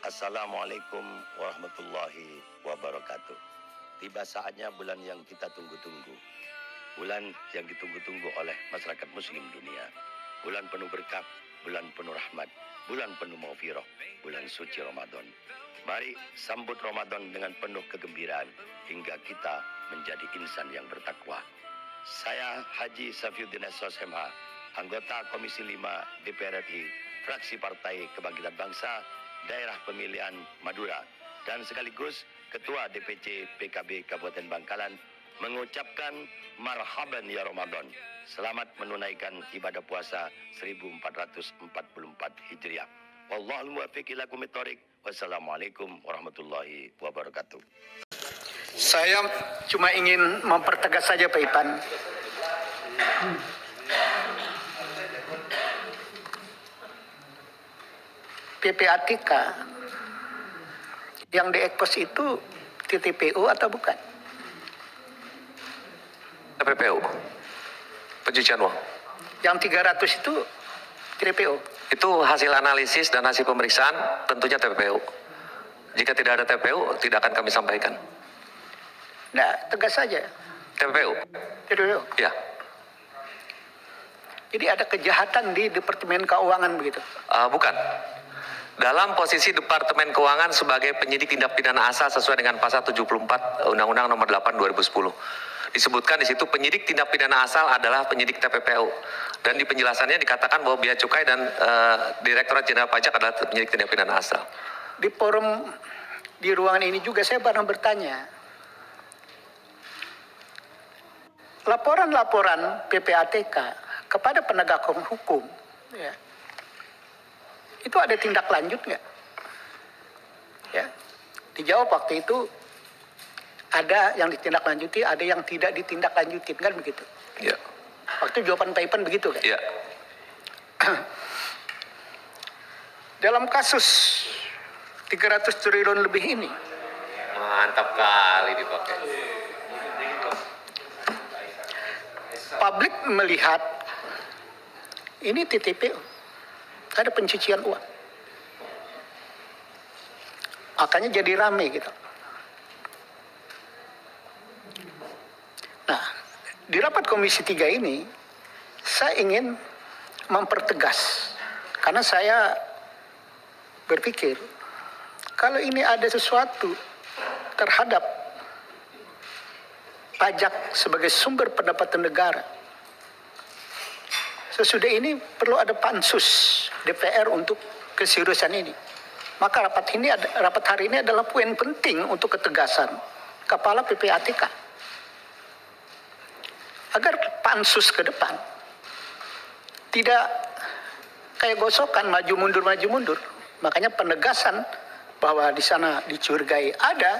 Assalamualaikum warahmatullahi wabarakatuh. Tiba saatnya bulan yang kita tunggu-tunggu. Bulan yang ditunggu-tunggu oleh masyarakat muslim dunia. Bulan penuh berkah, bulan penuh rahmat, bulan penuh maghfirah, bulan suci Ramadan. Mari sambut Ramadan dengan penuh kegembiraan hingga kita menjadi insan yang bertakwa. Saya Haji Safiuddin SOSMH, anggota Komisi 5 DPR RI, fraksi Partai Kebangkitan Bangsa, Daerah Pemilihan Madura, dan sekaligus Ketua DPC PKB Kabupaten Bangkalan, mengucapkan marhaban ya Ramadan. Selamat menunaikan ibadah puasa 1444 Hijriah. Wallahul muwaffiq ila aqwamit thoriq. Wassalamualaikum warahmatullahi wabarakatuh. Saya cuma ingin mempertegas saja Pak Ipan. PPATK yang diekspos itu TPPU atau bukan? TPPU, pencucian uang. Yang 300 itu TPPU? Itu hasil analisis dan hasil pemeriksaan, tentunya TPPU. Jika tidak ada TPPU, tidak akan kami sampaikan. Nah, tegas saja. TPPU? TPPU? Ya. Jadi ada kejahatan di Departemen Keuangan begitu? Bukan. Dalam posisi Departemen Keuangan sebagai penyidik tindak pidana asal sesuai dengan pasal 74 Undang-Undang Nomor 8 2010. Disebutkan di situ penyidik tindak pidana asal adalah penyidik TPPU. Dan di penjelasannya dikatakan bahwa Bea Cukai dan Direktorat Jenderal Pajak adalah penyidik tindak pidana asal. Di forum di ruangan ini juga saya pernah bertanya. Laporan-laporan PPATK kepada penegak hukum, ya, itu ada tindak lanjut nggak? Ya, dijawab waktu itu ada yang ditindaklanjuti, ada yang tidak ditindaklanjutin, kan begitu? Ya. Waktu jawaban Pak Ipan begitu kan? Ya. Dalam kasus 300 triliun lebih ini, Mantap kali dipakai. publik melihat ini TTPU, ada pencucian uang. Makanya jadi rame gitu. Nah, di rapat Komisi 3 ini, saya ingin mempertegas. Karena saya berpikir, kalau ini ada sesuatu terhadap pajak sebagai sumber pendapatan negara, sesudah ini perlu ada pansus DPR untuk keseriusan ini. Maka rapat hari ini adalah poin penting untuk ketegasan Kepala PPATK. Agar pansus ke depan tidak kayak gosokan maju mundur. Makanya penegasan bahwa di sana dicurigai ada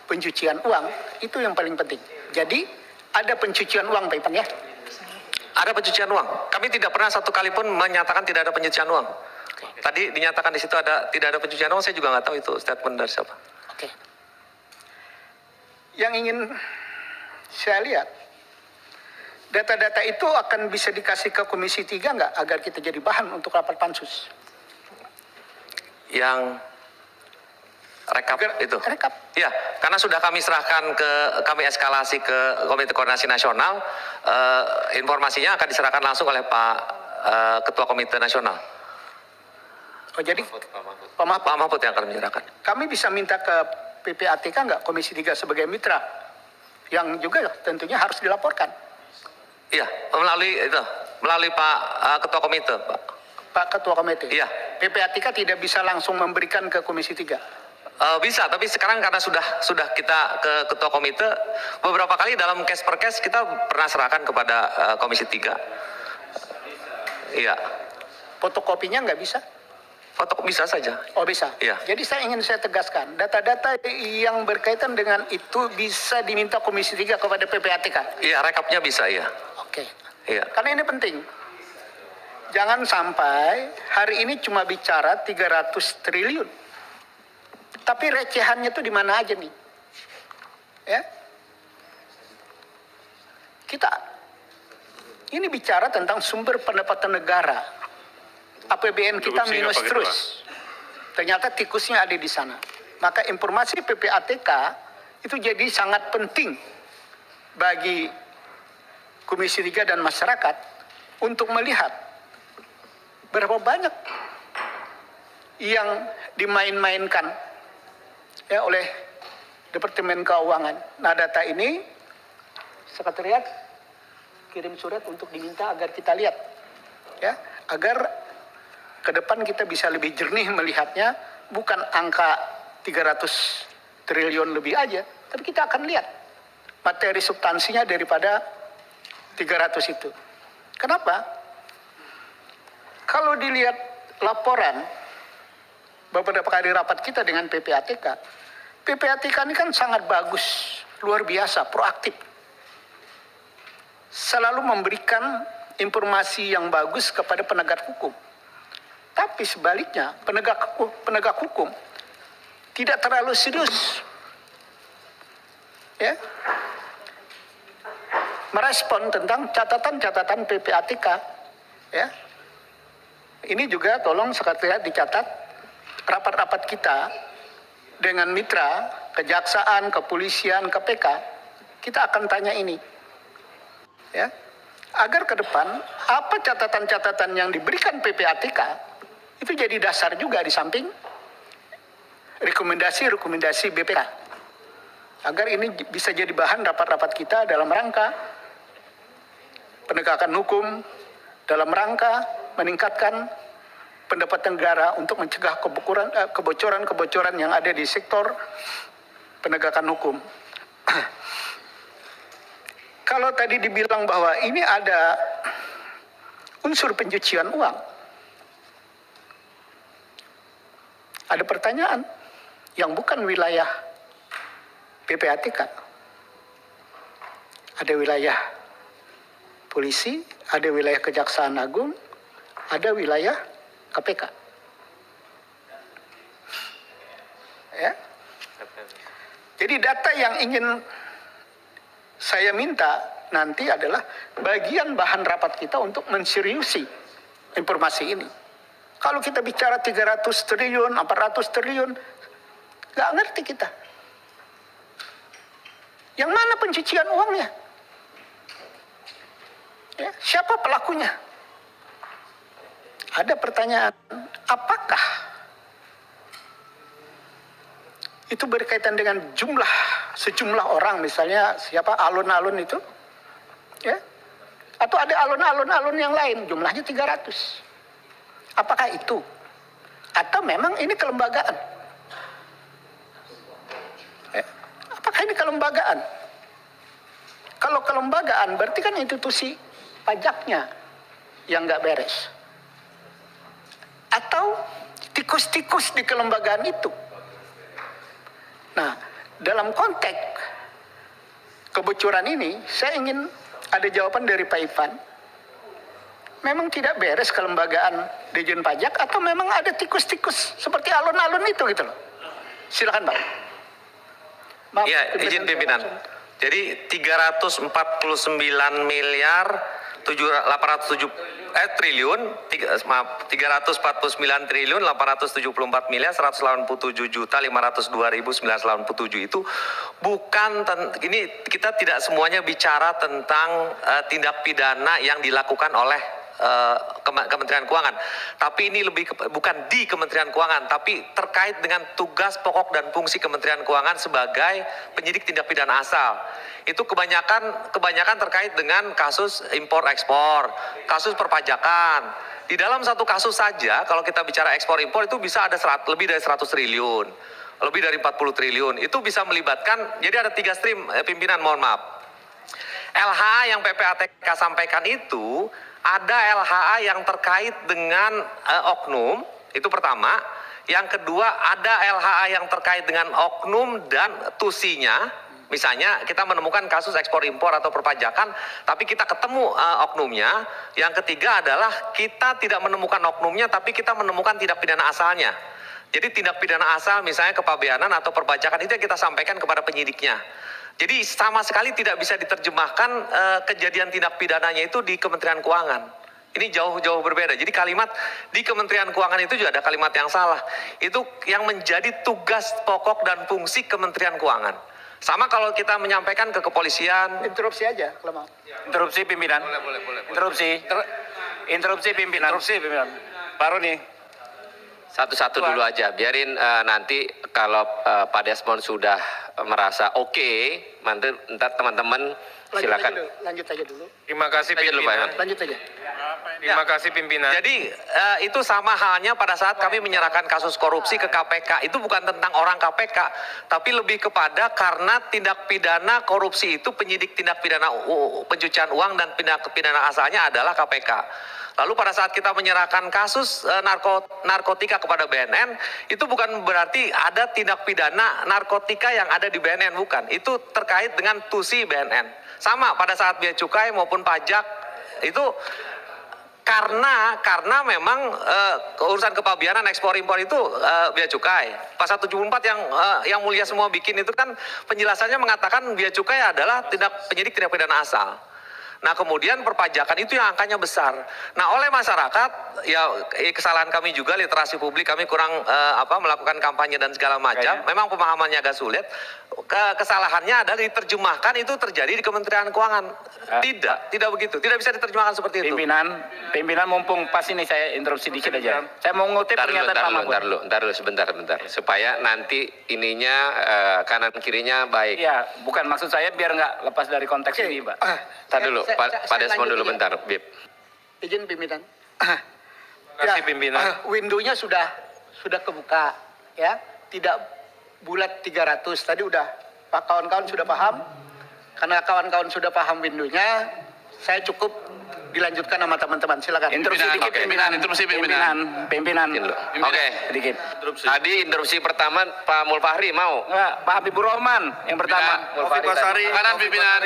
pencucian uang itu yang paling penting. Jadi ada pencucian uang Pak Ipan ya? Ada pencucian uang. Kami tidak pernah satu kali pun menyatakan tidak ada pencucian uang. Tadi dinyatakan di situ tidak ada pencucian uang, saya juga nggak tahu itu statement dari siapa. Oke. Yang ingin saya lihat, data-data itu akan bisa dikasih ke Komisi 3 nggak agar kita jadi bahan untuk rapat pansus? Yang rekap itu? Rekap. Ya, karena sudah kami serahkan kami eskalasi ke Komite Koordinasi Nasional, informasinya akan diserahkan langsung oleh Pak Ketua Komite Nasional. Oh jadi Pak Mahfud yang akan menyerahkan. Kami bisa minta ke PPATK nggak Komisi 3 sebagai mitra yang juga tentunya harus dilaporkan? Iya, melalui Pak Ketua Komite, Pak Ketua Komite. Iya. PPATK tidak bisa langsung memberikan ke Komisi 3. Bisa, tapi sekarang karena sudah kita ke Ketua Komite, beberapa kali dalam case per case kita pernah serahkan kepada Komisi 3. Iya. Fotokopinya nggak bisa? Foto bisa saja. Oh bisa? Iya. Jadi saya tegaskan, data-data yang berkaitan dengan itu bisa diminta Komisi 3 kepada PPATK? Iya, rekapnya bisa, ya. Oke. Iya. Karena ini penting. Jangan sampai hari ini cuma bicara 300 triliun. Tapi recehannya tuh di mana aja nih? Ya. Kita ini bicara tentang sumber pendapatan negara. APBN kita minus terus. Ternyata tikusnya ada di sana. Maka informasi PPATK itu jadi sangat penting bagi Komisi 3 dan masyarakat untuk melihat berapa banyak yang dimain-mainkan ya oleh Departemen Keuangan. Nah, data ini sekretariat kirim surat untuk diminta agar kita lihat ya, agar ke depan kita bisa lebih jernih melihatnya, bukan angka 300 triliun lebih aja, tapi kita akan lihat materi substansinya daripada 300 itu. Kenapa? Kalau dilihat laporan beberapa kali rapat kita dengan PPATK, PPATK ini kan sangat bagus, luar biasa, proaktif. Selalu memberikan informasi yang bagus kepada penegak hukum. Tapi sebaliknya, penegak hukum tidak terlalu serius ya, merespon tentang catatan-catatan PPATK ya. Ini juga tolong sekretariat dicatat rapat-rapat kita dengan mitra kejaksaan, kepolisian, KPK. Kita akan tanya ini ya, agar ke depan apa catatan-catatan yang diberikan PPATK itu jadi dasar juga di samping rekomendasi BPK, agar ini bisa jadi bahan rapat-rapat kita dalam rangka penegakan hukum, dalam rangka meningkatkan pendapatan negara untuk mencegah kebocoran-kebocoran yang ada di sektor penegakan hukum. Kalau tadi dibilang bahwa ini ada unsur pencucian uang, ada pertanyaan yang bukan wilayah PPATK. Ada wilayah polisi, ada wilayah Kejaksaan Agung, ada wilayah KPK. Ya. Jadi data yang ingin saya minta nanti adalah bagian bahan rapat kita untuk menseriusi informasi ini. Kalau kita bicara 300 triliun, 400 triliun, nggak ngerti kita. Yang mana pencucian uangnya? Ya, siapa pelakunya? Ada pertanyaan, apakah itu berkaitan dengan sejumlah orang, misalnya siapa alun-alun itu, ya? Atau ada alun-alun yang lain, jumlahnya 300. Apakah itu? Atau memang ini kelembagaan? Ya. Apakah ini kelembagaan? Kalau kelembagaan berarti kan institusi pajaknya yang nggak beres. Atau tikus-tikus di kelembagaan itu. Nah, dalam konteks kebocoran ini, saya ingin ada jawaban dari Pak Ivan. Memang tidak beres kelembagaan Dirjen Pajak atau memang ada tikus-tikus seperti alun-alun itu gitu loh. Silakan Pak. Maaf, ya, izin pimpinan. Jadi 349 miliar 349 triliun 874 miliar 187 juta 502.987 itu bukan ini kita tidak semuanya bicara tentang tindak pidana yang dilakukan oleh Kementerian Keuangan, tapi ini lebih bukan di Kementerian Keuangan, tapi terkait dengan tugas pokok dan fungsi Kementerian Keuangan sebagai penyidik tindak pidana asal. Itu kebanyakan terkait dengan kasus impor ekspor, kasus perpajakan. Di dalam satu kasus saja, kalau kita bicara ekspor impor itu bisa ada lebih dari 100 triliun, lebih dari 40 triliun. Itu bisa melibatkan, jadi ada 3 stream pimpinan, mohon maaf. LHA yang PPATK sampaikan itu ada LHA yang terkait dengan oknum, itu pertama. Yang kedua ada LHA yang terkait dengan oknum dan tusinya. Misalnya kita menemukan kasus ekspor impor atau perpajakan, tapi kita ketemu oknumnya. Yang ketiga adalah kita tidak menemukan oknumnya, tapi kita menemukan tindak pidana asalnya. Jadi tindak pidana asal misalnya kepabeanan atau perpajakan itu yang kita sampaikan kepada penyidiknya. Jadi sama sekali tidak bisa diterjemahkan kejadian tindak pidananya itu di Kementerian Keuangan. Ini jauh-jauh berbeda. Jadi kalimat di Kementerian Keuangan itu juga ada kalimat yang salah. Itu yang menjadi tugas pokok dan fungsi Kementerian Keuangan. Sama kalau kita menyampaikan ke kepolisian. Interupsi aja kalau mau. Interupsi pimpinan. Boleh. Interupsi. Interupsi pimpinan. Baru nih. Satu-satu dulu aja, biarin nanti kalau Pak Desmond sudah merasa oke, ntar teman-teman silakan. Lanjut aja dulu. Terima kasih pimpinan. Lanjut aja. Terima kasih pimpinan. Jadi itu sama halnya pada saat kami menyerahkan kasus korupsi ke KPK. Itu bukan tentang orang KPK, tapi lebih kepada karena tindak pidana korupsi itu penyidik tindak pidana pencucian uang dan tindak pidana asalnya adalah KPK. Lalu pada saat kita menyerahkan kasus narkotika kepada BNN, itu bukan berarti ada tindak pidana narkotika yang ada di BNN, bukan. Itu terkait dengan tusi BNN. Sama pada saat bea cukai maupun pajak, itu karena memang urusan kepabianan ekspor impor itu bea cukai. Pasal 74 yang mulia semua bikin itu kan penjelasannya mengatakan bea cukai adalah penyidik tindak pidana asal. Nah kemudian perpajakan itu yang angkanya besar. Nah oleh masyarakat ya kesalahan kami juga, literasi publik kami kurang melakukan kampanye dan segala macam. Memang pemahamannya agak sulit. Kesalahannya adalah diterjemahkan itu terjadi di Kementerian Keuangan. Tidak begitu. Tidak bisa diterjemahkan seperti itu. Pimpinan mumpung pas ini saya interupsi dikit aja. Saya mau ngutip pernyataan Pak Mahfud. Ntar dulu, sebentar. Supaya nanti ininya kanan kirinya baik. Iya, bukan maksud saya biar nggak lepas dari konteks ini, Pak. Ntar dulu, Pak Desmond dulu bentar, Bib. Izin pimpinan. Terima kasih pimpinan. Window-nya sudah kebuka, ya. Tidak bulat 300. Tadi udah Pak kawan-kawan sudah paham. Karena kawan-kawan sudah paham window-nya, saya cukup dilanjutkan sama teman-teman. Silakan. Interupsi dikit pimpinan. Interupsi pimpinan. Oke. Sedikit. Tadi interupsi pertama Pak Mulfahri mau. Enggak, Pak Habibur Rahman yang pertama. Kanan pimpinan.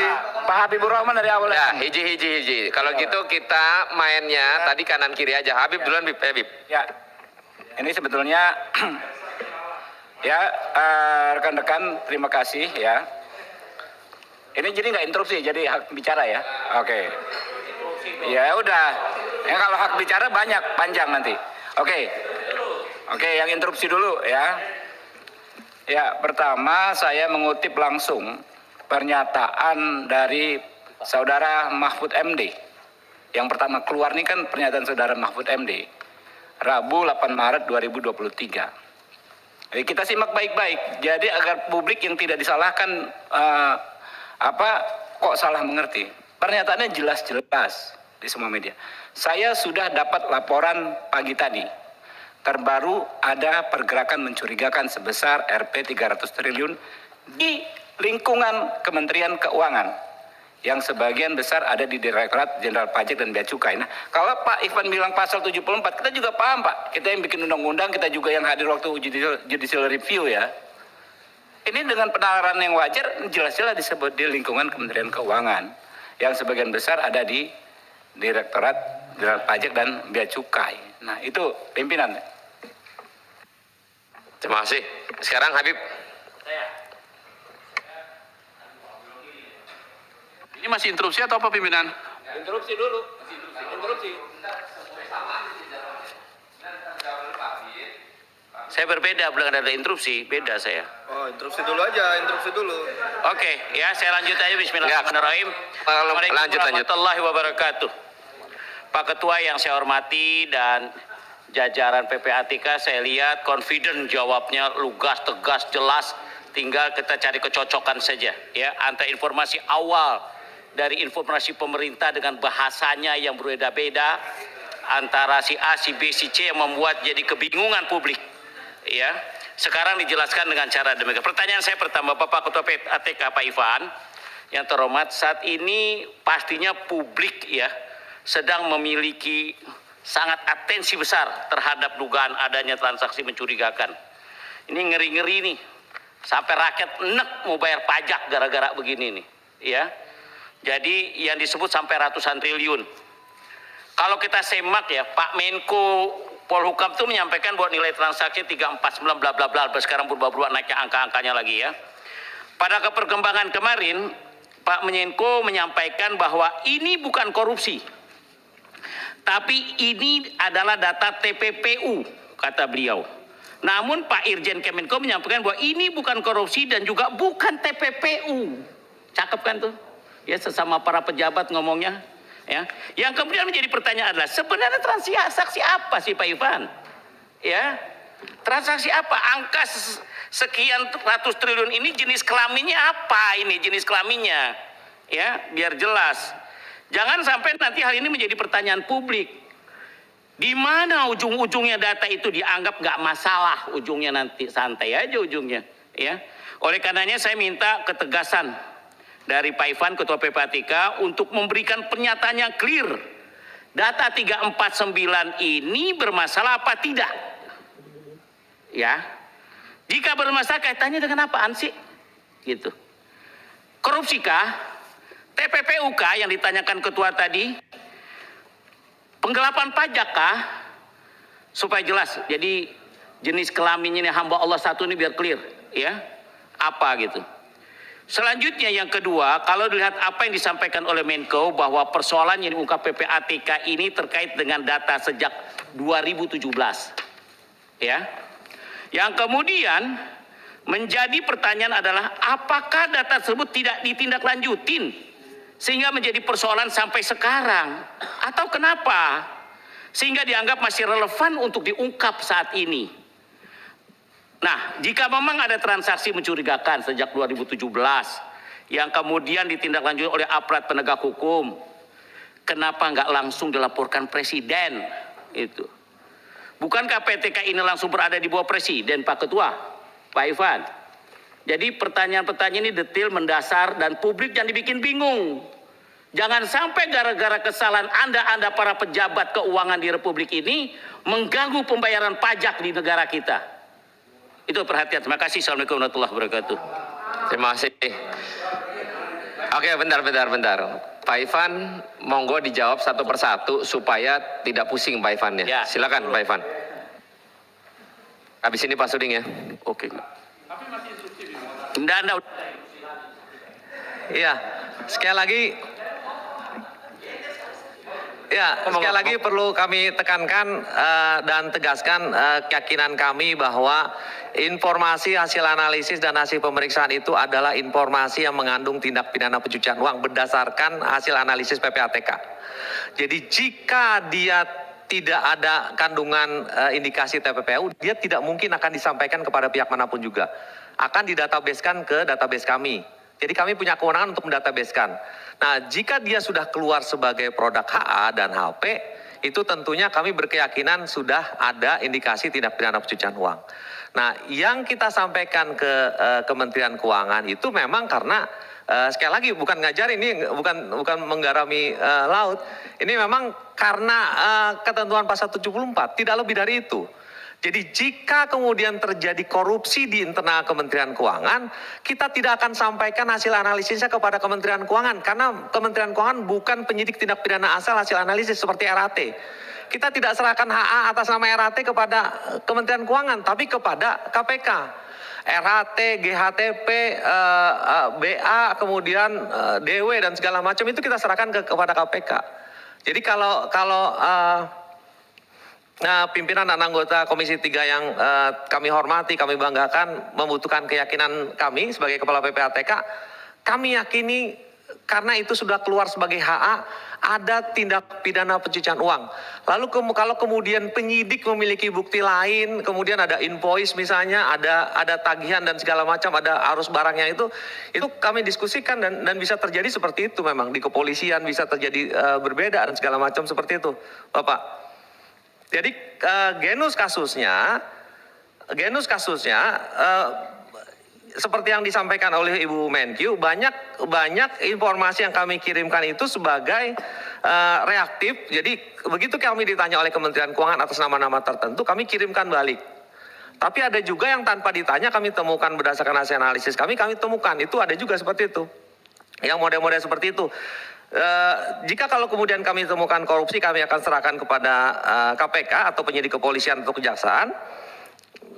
Pak Habibur Rahman dari awal. Ya, hiji. Kalau gitu kita mainnya tadi kanan kiri aja. Habib duluan, Bib. Ya. Ini sebetulnya ya rekan-rekan terima kasih ya. Ini jadi nggak interupsi, jadi hak bicara ya. Oke. Ya udah. Ya kalau hak bicara banyak, panjang nanti. Oke, yang interupsi dulu ya. Ya, pertama saya mengutip langsung pernyataan dari Saudara Mahfud MD. Yang pertama keluar ini kan pernyataan Saudara Mahfud MD. Rabu 8 Maret 2023. Jadi kita simak baik-baik. Jadi agar publik yang tidak disalahkan kok salah mengerti. Pernyataannya jelas-jelas di semua media. Saya sudah dapat laporan pagi tadi. Terbaru ada pergerakan mencurigakan sebesar Rp 300 triliun di lingkungan Kementerian Keuangan. Yang sebagian besar ada di Direktorat Jenderal Pajak dan Bea Cukai. Nah, kalau Pak Ivan bilang pasal 74, kita juga paham Pak. Kita yang bikin undang-undang, kita juga yang hadir waktu judicial review ya. Ini dengan penalaran yang wajar, jelas-jelas disebut di lingkungan Kementerian Keuangan. Yang sebagian besar ada di Direktorat Jenderal Pajak dan Bea Cukai. Nah, itu pimpinan. Terima kasih. Sekarang Habib. Ini masih interupsi atau apa pimpinan? Interupsi dulu. Interupsi. Saya berbeda, belum ada interupsi, beda saya. Oh, interupsi dulu aja, interupsi dulu. Oke, ya saya lanjut aja. Bismillahirrahmanirrahim. Assalamualaikum warahmatullahi wabarakatuh. Pak Ketua yang saya hormati dan jajaran PPATK, saya lihat confident jawabnya, lugas, tegas, jelas. Tinggal kita cari kecocokan saja, ya, antara informasi awal dari informasi pemerintah dengan bahasanya yang berbeda-beda antara si A, si B, si C yang membuat jadi kebingungan publik. Ya, sekarang dijelaskan dengan cara demikian. Pertanyaan saya pertama, Bapak Ketua PPATK Pak Ivan, yang terhormat, saat ini pastinya publik ya sedang memiliki sangat atensi besar terhadap dugaan adanya transaksi mencurigakan. Ini ngeri-ngeri nih, sampai rakyat enek mau bayar pajak gara-gara begini nih, ya. Jadi yang disebut sampai ratusan triliun. Kalau kita semak ya, Pak Menko Polhukam itu menyampaikan bahwa nilai transaksi 349 bla bla bla, sekarang berubah-ubah naiknya angka-angkanya lagi ya. Pada keperkembangan kemarin, Pak Menko menyampaikan bahwa ini bukan korupsi, Tapi ini adalah data TPPU, kata beliau. Namun Pak Irjen Kemenko menyampaikan bahwa ini bukan korupsi dan juga bukan TPPU. Cakep kan tuh? Ya, sesama para pejabat ngomongnya. Ya. Yang kemudian menjadi pertanyaan adalah sebenarnya transaksi apa sih Pak Ivan? Ya, transaksi apa? Angka sekian ratus triliun ini jenis kelaminnya apa ini jenis kelaminnya? Ya, biar jelas. Jangan sampai nanti hal ini menjadi pertanyaan publik. Di mana ujung-ujungnya data itu dianggap nggak masalah, ujungnya nanti santai aja ujungnya, ya. Oleh karenanya saya minta ketegasan dari Pak Ivan Ketua PPATK untuk memberikan pernyataan yang clear. Data 349 ini bermasalah apa tidak? Ya. Jika bermasalah kaitannya dengan apaan sih? Gitu. Korupsikah? TPPU-kah yang ditanyakan ketua tadi? Penggelapan pajak kah? Supaya jelas. Jadi jenis kelamin ini hamba Allah satu ini biar clear, ya. Apa gitu. Selanjutnya yang kedua, kalau dilihat apa yang disampaikan oleh Menko bahwa persoalan yang diungkap PPATK ini terkait dengan data sejak 2017. Ya. Yang kemudian menjadi pertanyaan adalah apakah data tersebut tidak ditindaklanjutin sehingga menjadi persoalan sampai sekarang, atau kenapa sehingga dianggap masih relevan untuk diungkap saat ini. Nah, jika memang ada transaksi mencurigakan sejak 2017 yang kemudian ditindaklanjuti oleh aparat penegak hukum, kenapa nggak langsung dilaporkan presiden? Itu bukankah PTK ini langsung berada di bawah presiden, Pak Ketua, Pak Ivan? Jadi pertanyaan-pertanyaan ini detail, mendasar, dan publik jangan dibikin bingung. Jangan sampai gara-gara kesalahan Anda para pejabat keuangan di Republik ini mengganggu pembayaran pajak di negara kita. Itu perhatian. Terima kasih. Assalamualaikum warahmatullahi wabarakatuh. Terima kasih. Oke, bentar. Pak Ivan, monggo dijawab satu persatu supaya tidak pusing Pak Ivan ya. Silakan Pak Ivan. Habis ini Pak Suding ya. Oke. Iya, sekali lagi perlu kami tekankan dan tegaskan keyakinan kami bahwa informasi hasil analisis dan hasil pemeriksaan itu adalah informasi yang mengandung tindak pidana pencucian uang berdasarkan hasil analisis PPATK. Jadi jika dia tidak ada kandungan indikasi TPPU, dia tidak mungkin akan disampaikan kepada pihak manapun juga. Akan didatabasekan ke database kami. Jadi kami punya kewenangan untuk mendatabasekan. Nah, jika dia sudah keluar sebagai produk HA dan HP, itu tentunya kami berkeyakinan sudah ada indikasi tindak pidana pencucian uang. Nah, yang kita sampaikan ke Kementerian Keuangan itu memang karena sekali lagi bukan ngajar, ini bukan menggarami laut. Ini memang karena ketentuan pasal 74, tidak lebih dari itu. Jadi jika kemudian terjadi korupsi di internal Kementerian Keuangan, kita tidak akan sampaikan hasil analisisnya kepada Kementerian Keuangan. Karena Kementerian Keuangan bukan penyidik tindak pidana asal hasil analisis seperti RAT. Kita tidak serahkan HA atas nama RAT kepada Kementerian Keuangan, tapi kepada KPK. RAT, GHTP, BA, kemudian DW dan segala macam itu kita serahkan kepada KPK. Jadi kalau pimpinan dan anggota Komisi 3 yang kami hormati, kami banggakan, membutuhkan keyakinan kami sebagai Kepala PPATK, kami yakini karena itu sudah keluar sebagai HA, ada tindak pidana pencucian uang. Lalu kalau kemudian penyidik memiliki bukti lain, kemudian ada invoice misalnya, ada tagihan dan segala macam, ada arus barangnya itu kami diskusikan dan bisa terjadi seperti itu memang. Di kepolisian bisa terjadi berbeda dan segala macam seperti itu, Bapak. Jadi genus kasusnya seperti yang disampaikan oleh Ibu Menkyu, banyak informasi yang kami kirimkan itu sebagai reaktif. Jadi begitu kami ditanya oleh Kementerian Keuangan atas nama-nama tertentu, kami kirimkan balik. Tapi ada juga yang tanpa ditanya kami temukan berdasarkan hasil analisis kami temukan. Itu ada juga seperti itu. Yang model-model seperti itu. Jika kalau kemudian kami temukan korupsi, kami akan serahkan kepada KPK atau penyidik kepolisian atau kejaksaan.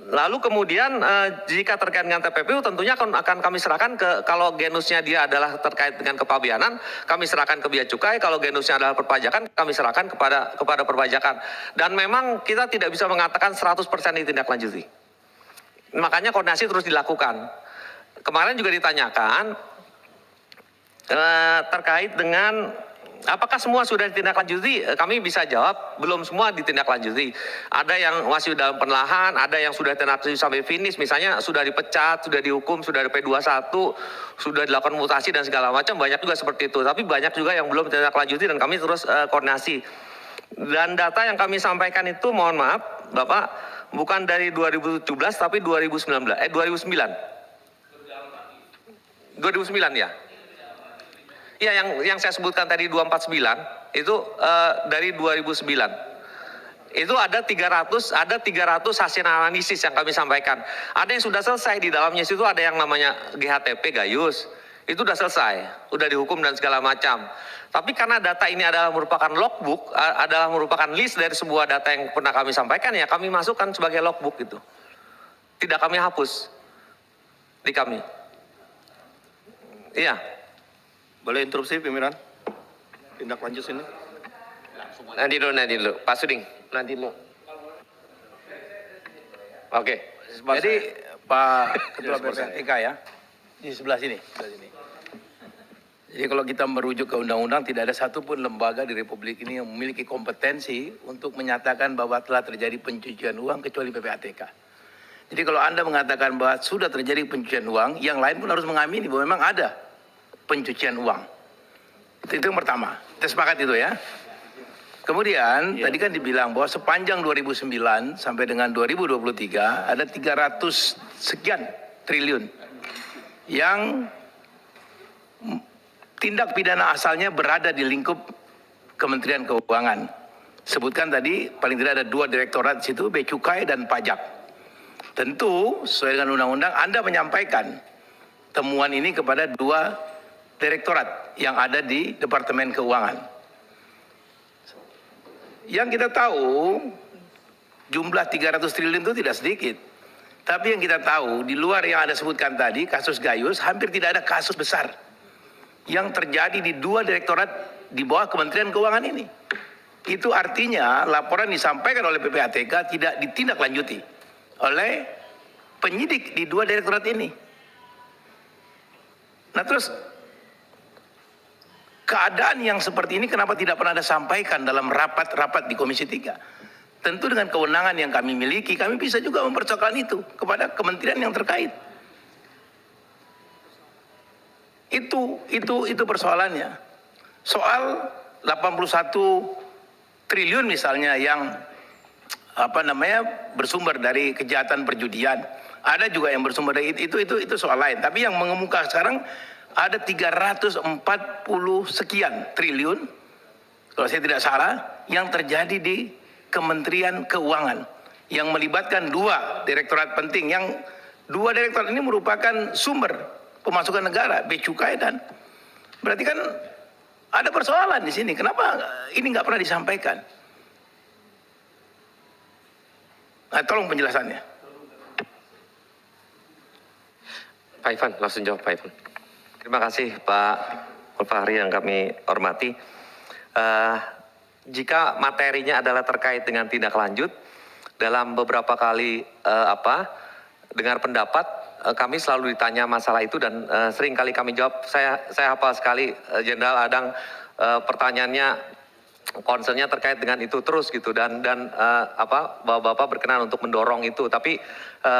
Lalu kemudian jika terkait dengan TPPU tentunya akan kami serahkan kalau genusnya dia adalah terkait dengan kepabeanan, kami serahkan ke Bea Cukai. Kalau genusnya adalah perpajakan, kami serahkan kepada perpajakan. Dan memang kita tidak bisa mengatakan 100% ditindaklanjuti. Makanya koordinasi terus dilakukan. Kemarin juga ditanyakan terkait dengan apakah semua sudah ditindaklanjuti? Kami bisa jawab, belum semua ditindaklanjuti. Ada yang masih dalam penelahan, ada yang sudah ditindaklanjuti sampai finish, misalnya sudah dipecat, sudah dihukum, sudah ada P21, sudah dilakukan mutasi dan segala macam, banyak juga seperti itu. Tapi banyak juga yang belum ditindaklanjuti dan kami terus koordinasi. Dan data yang kami sampaikan itu, mohon maaf, Bapak, bukan dari 2017 tapi 2009 ya. Ya, yang saya sebutkan tadi 249 itu dari 2009. Itu ada 300 hasil analisis yang kami sampaikan. Ada yang sudah selesai di dalamnya, situ ada yang namanya GHTP Gayus. Itu sudah selesai, sudah dihukum dan segala macam. Tapi karena data ini adalah merupakan logbook, adalah merupakan list dari sebuah data yang pernah kami sampaikan, ya kami masukkan sebagai logbook itu. Tidak kami hapus di kami. Iya. Boleh interupsi pimpinan? Tindak lanjut sini. Nanti dulu. Pak Suding, nanti dulu. Oke. Jadi Pak Ketua PPATK ya, di sebelah sini. Jadi kalau kita merujuk ke undang-undang, tidak ada satupun lembaga di Republik ini yang memiliki kompetensi untuk menyatakan bahwa telah terjadi pencucian uang kecuali PPATK. Jadi kalau Anda mengatakan bahwa sudah terjadi pencucian uang, yang lain pun harus mengamini bahwa memang ada pencucian uang. Itu yang pertama. Kita sepakat itu ya. Kemudian tadi kan dibilang bahwa sepanjang 2009 sampai dengan 2023 ada 300 sekian triliun yang tindak pidana asalnya berada di lingkup Kementerian Keuangan. Sebutkan tadi paling tidak ada 2 direktorat di situ, Bea Cukai dan Pajak. Tentu sesuai dengan undang-undang Anda menyampaikan temuan ini kepada 2 direktorat yang ada di Departemen Keuangan. Yang kita tahu jumlah 300 triliun itu tidak sedikit. Tapi yang kita tahu di luar yang Anda sebutkan tadi, kasus Gayus, hampir tidak ada kasus besar yang terjadi di 2 direktorat di bawah Kementerian Keuangan ini. Itu artinya laporan disampaikan oleh PPATK tidak ditindaklanjuti oleh penyidik di 2 direktorat ini. Nah terus keadaan yang seperti ini kenapa tidak pernah Anda sampaikan dalam rapat-rapat di Komisi 3? Tentu dengan kewenangan yang kami miliki, kami bisa juga mempersoalkan itu kepada kementerian yang terkait. Itu persoalannya. Soal 81 triliun misalnya yang bersumber dari kejahatan perjudian. Ada juga yang bersumber dari itu soal lain. Tapi yang mengemuka sekarang ada 340 sekian triliun, kalau saya tidak salah, yang terjadi di Kementerian Keuangan yang melibatkan 2 direktorat penting. Yang 2 direktorat ini merupakan sumber pemasukan negara, Bea Cukai dan berarti kan ada persoalan di sini. Kenapa ini nggak pernah disampaikan? Nah, tolong penjelasannya. Pak Ivan, langsung jawab Pak Ivan. Terima kasih Pak Fahri yang kami hormati. Jika materinya adalah terkait dengan tindak lanjut, dalam beberapa kali dengar pendapat, kami selalu ditanya masalah itu dan sering kali kami jawab. Saya hafal sekali Jenderal Adang pertanyaannya, concernnya terkait dengan itu terus gitu dan Bapak berkenan untuk mendorong itu. Tapi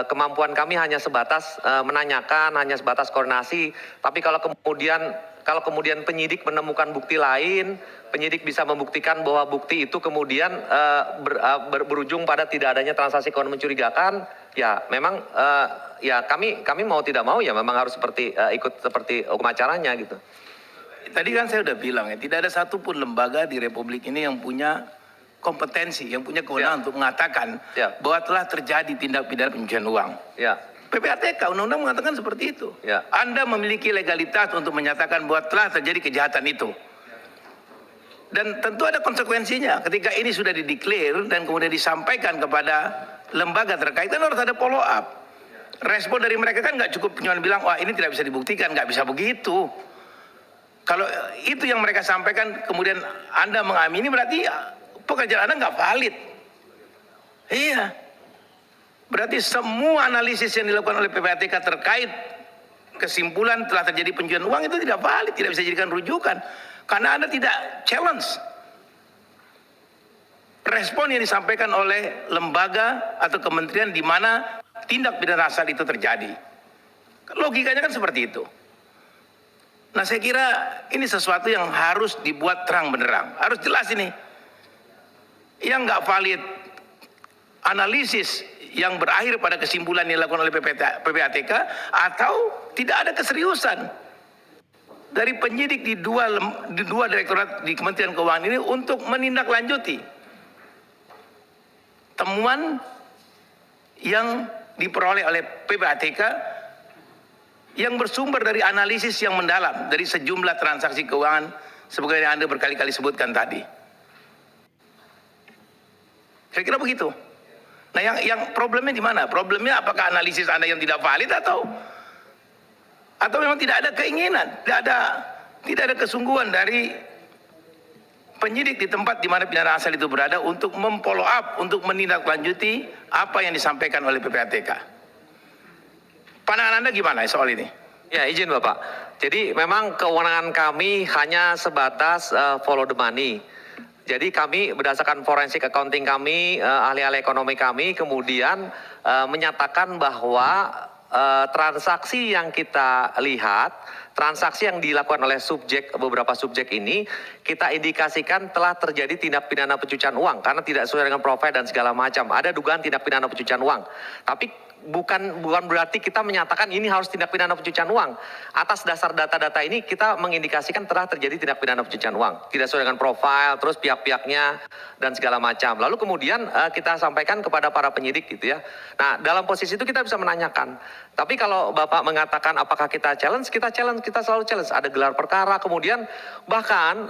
kemampuan kami hanya sebatas menanyakan, hanya sebatas koordinasi. Tapi kalau kemudian penyidik menemukan bukti lain, penyidik bisa membuktikan bahwa bukti itu kemudian berujung pada tidak adanya transaksi keuangan mencurigakan, ya memang ya kami mau tidak mau ya memang harus ikut seperti hukum acaranya gitu. Tadi kan saya udah bilang ya, tidak ada satupun lembaga di Republik ini yang punya kompetensi, yang punya kewenangan untuk mengatakan bahwa telah terjadi tindak pidana pencucian uang. PPATK, undang-undang mengatakan seperti itu. Anda memiliki legalitas untuk menyatakan bahwa telah terjadi kejahatan itu. Dan tentu ada konsekuensinya ketika ini sudah dideklar dan kemudian disampaikan kepada lembaga terkait kan harus ada follow up. Respon dari mereka kan nggak cukup cuma bilang, wah ini tidak bisa dibuktikan, nggak bisa begitu. Kalau itu yang mereka sampaikan, kemudian Anda mengamini, berarti pekerjaan Anda nggak valid. Iya. Berarti semua analisis yang dilakukan oleh PPATK terkait kesimpulan telah terjadi pencucian uang itu tidak valid, tidak bisa dijadikan rujukan. Karena Anda tidak challenge respon yang disampaikan oleh lembaga atau kementerian di mana tindak pidana asal itu terjadi. Logikanya kan seperti itu. Nah, saya kira ini sesuatu yang harus dibuat terang benderang. Harus jelas ini. Yang nggak valid analisis yang berakhir pada kesimpulan yang dilakukan oleh PPATK atau tidak ada keseriusan dari penyidik di dua direktorat di Kementerian Keuangan ini untuk menindaklanjuti temuan yang diperoleh oleh PPATK yang bersumber dari analisis yang mendalam dari sejumlah transaksi keuangan sebagai yang Anda berkali-kali sebutkan tadi. Saya kira begitu. Nah, yang problemnya di mana? Problemnya apakah analisis Anda yang tidak valid atau memang tidak ada keinginan, tidak ada kesungguhan dari penyidik di tempat di mana pidana asal itu berada untuk memfollow up, untuk menindaklanjuti apa yang disampaikan oleh PPATK. Pandangan Anda gimana soal ini? Ya, izin Bapak. Jadi memang kewenangan kami hanya sebatas follow the money. Jadi kami berdasarkan forensik accounting kami, ahli-ahli ekonomi kami kemudian menyatakan bahwa transaksi yang kita lihat, transaksi yang dilakukan oleh beberapa subjek ini, kita indikasikan telah terjadi tindak pidana pencucian uang karena tidak sesuai dengan profil dan segala macam. Ada dugaan tindak pidana pencucian uang. Tapi bukan berarti kita menyatakan ini harus tindak pidana pencucian uang. Atas dasar data-data ini kita mengindikasikan telah terjadi tindak pidana pencucian uang. Tidak sesuai dengan profil, terus pihak-pihaknya dan segala macam. Lalu kemudian kita sampaikan kepada para penyidik gitu ya. Nah, dalam posisi itu kita bisa menanyakan. Tapi kalau Bapak mengatakan apakah kita challenge, kita selalu challenge. Ada gelar perkara, kemudian bahkan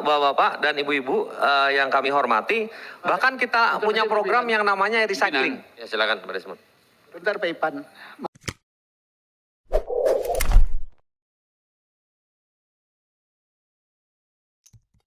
Bapak-bapak dan Ibu-ibu yang kami hormati, bahkan kita punya program yang namanya recycling. Ya, silakan Pak Desmond. Bentar Pak Ipan.